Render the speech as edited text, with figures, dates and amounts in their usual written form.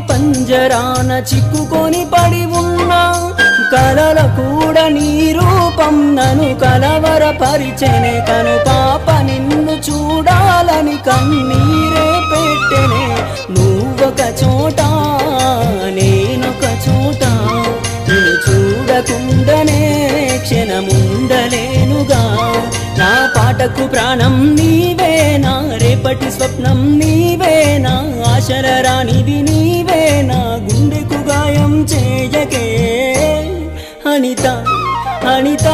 పంజరాన చిక్కుకొని పడి ఉన్నా కలల కూడా నీ రూపం నన్ను కలవరపరిచెనే కను పాప నిన్ను చూడాలని కన్నీరే పెట్టెనే నువ్వొక చోట నేనొక చోట నిన్ను చూడకుండానే క్షణముండలేనుగా నా పాటకు ప్రాణం నీవేనా రేపటి స్వప్నం నీవేనా ఆశల రానిది నీవేనా గుండెకు గాయం చేయకే అనిత అనిత